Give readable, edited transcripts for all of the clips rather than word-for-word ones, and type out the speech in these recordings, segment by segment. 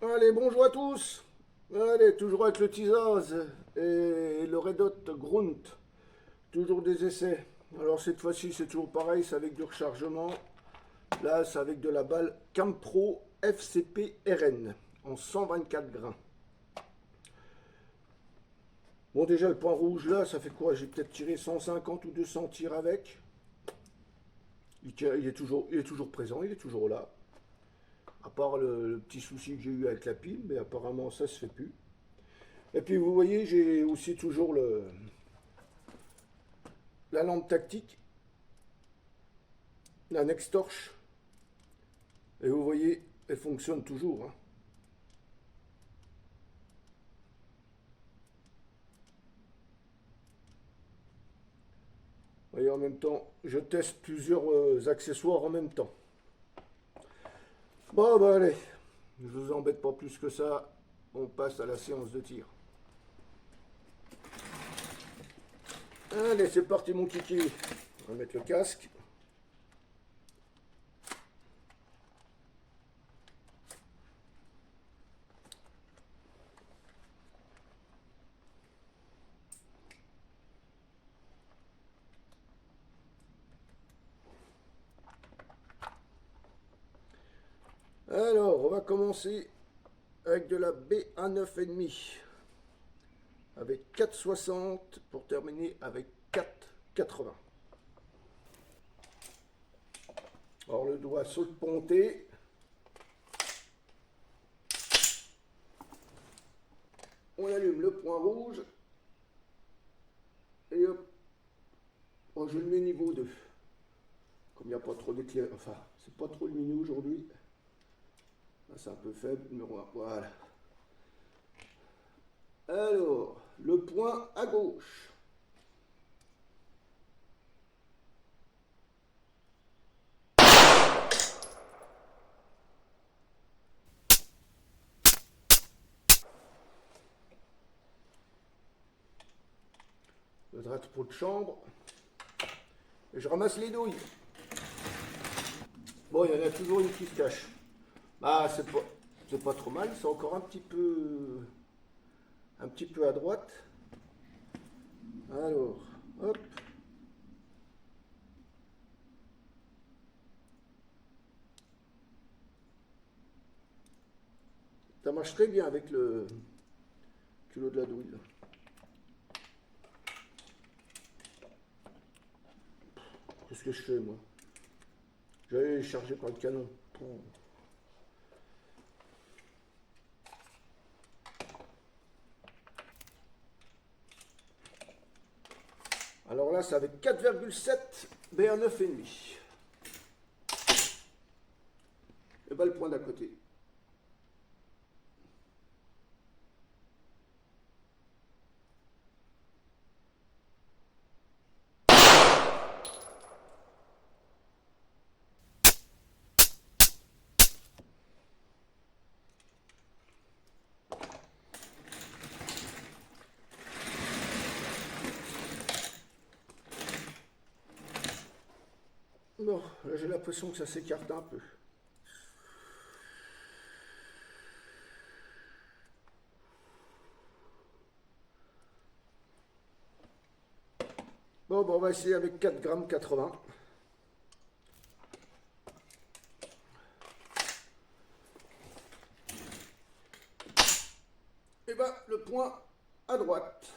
Allez, bonjour à tous. Allez, toujours avec le Tizaz et le Red Hot Grunt. Toujours des essais. Alors cette fois-ci, c'est toujours pareil, c'est avec du rechargement. Là, c'est avec de la balle Campro FCP RN en 124 grains. Bon, déjà, le point rouge là, ça fait quoi? J'ai peut-être tiré 150 ou 200 tirs avec. Il est toujours présent, il est toujours là. À part le petit souci que j'ai eu avec la pile, mais apparemment ça se fait plus. Et puis vous voyez, j'ai aussi toujours la lampe tactique, la Nextorch. Et vous voyez, elle fonctionne toujours, hein. Vous voyez, en même temps, je teste plusieurs accessoires en même temps. Bon, bah allez, je vous embête pas plus que ça. On passe à la séance de tir. Allez, c'est parti mon kiki. On va mettre le casque. Alors, on va commencer avec de la B1,9,5 avec 4,60 pour terminer avec 4,80. Alors le doigt sur le ponté. On allume le point rouge. Et hop. Oh, je le mets niveau 2. Comme il n'y a pas trop d'éclairage. Enfin, c'est pas trop lumineux aujourd'hui. Là, c'est un peu faible. Voilà. Alors, le point à gauche. Le drapeau de chambre. Et je ramasse les douilles. Bon, il y en a toujours une qui se cache. Ah, c'est pas trop mal. C'est encore un petit peu à droite. Alors, hop. Ça marche très bien avec le culot de la douille, là. Qu'est-ce que je fais, moi? J'allais les charger par le canon. Bon. Alors là, c'est avec 4,7 B1,9,5. Et bah le point d'à côté. Bon, là j'ai l'impression que ça s'écarte un peu. Bon, on va essayer avec 4,80 g. Et bah le point à droite.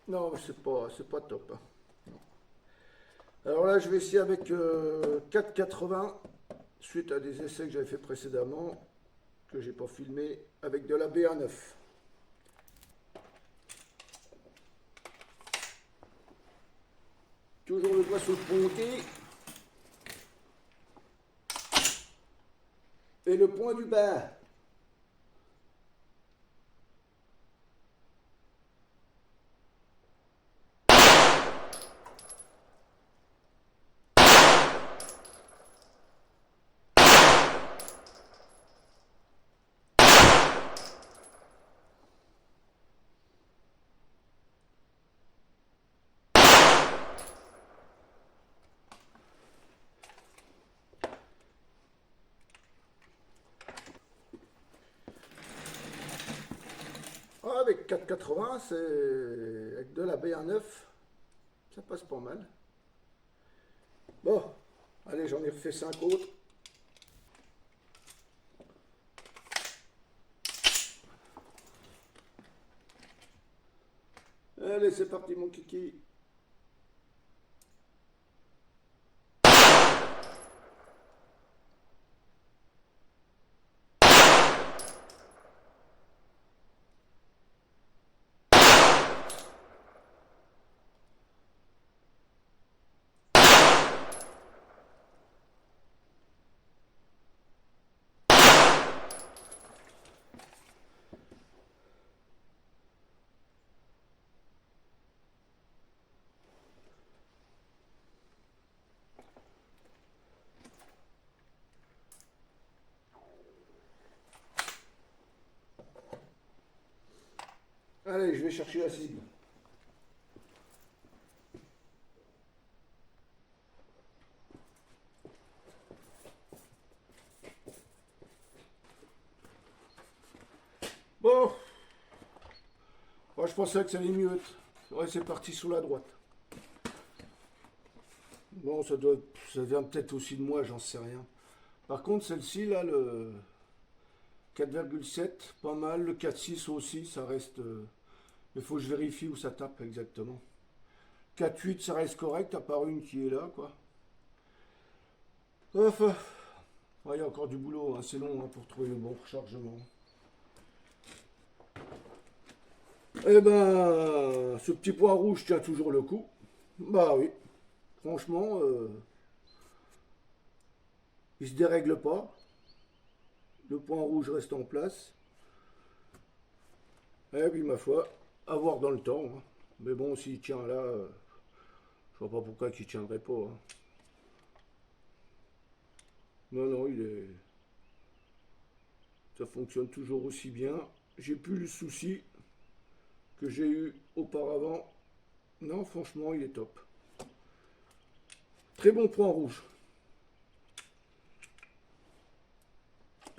Non, mais c'est pas top, hein. Alors là, je vais essayer avec 4,80 suite à des essais que j'avais fait précédemment, que j'ai pas filmé, avec de la B1,9. Toujours le doigt sur le ponté. Et le point du bas. avec 4,80, c'est avec de la BA9, ça passe pas mal. Bon, allez, j'en ai refait 5 autres. Allez, c'est parti mon kiki. Allez, je vais chercher la cible. Bon, moi je pensais que ça allait mieux. Ouais, c'est parti sous la droite. Bon, ça vient peut-être aussi de moi, j'en sais rien. Par contre, celle-ci, là, le 4,7, pas mal. Le 4,6 aussi, ça reste. Il faut que je vérifie où ça tape exactement. 4,8, ça reste correct, à part une qui est là, quoi. Enfin, ouais, il y a encore du boulot, hein, c'est long hein, pour trouver le bon rechargement. Eh ben, ce petit point rouge tient toujours le coup. Bah oui, franchement, il se dérègle pas. Le point rouge reste en place. Et puis, ma foi, à voir dans le temps, hein. Mais bon, s'il tient là, je vois pas pourquoi il tiendrait pas, hein. Non, non, ça fonctionne toujours aussi bien. J'ai plus le souci que j'ai eu auparavant. Non, franchement, il est top. Très bon point rouge.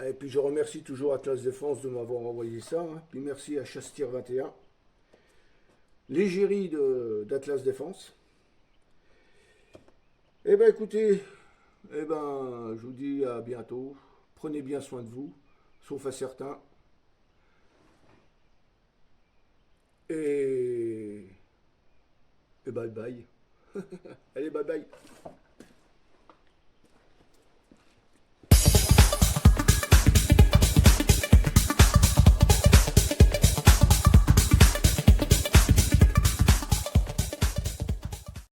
Et puis je remercie toujours Atlas Défense de m'avoir envoyé ça, hein. Puis merci à Chastir 21, l'égérie d'Atlas Défense. Eh ben écoutez, eh ben, je vous dis à bientôt. Prenez bien soin de vous, sauf à certains. Et bye bye. Allez, bye bye.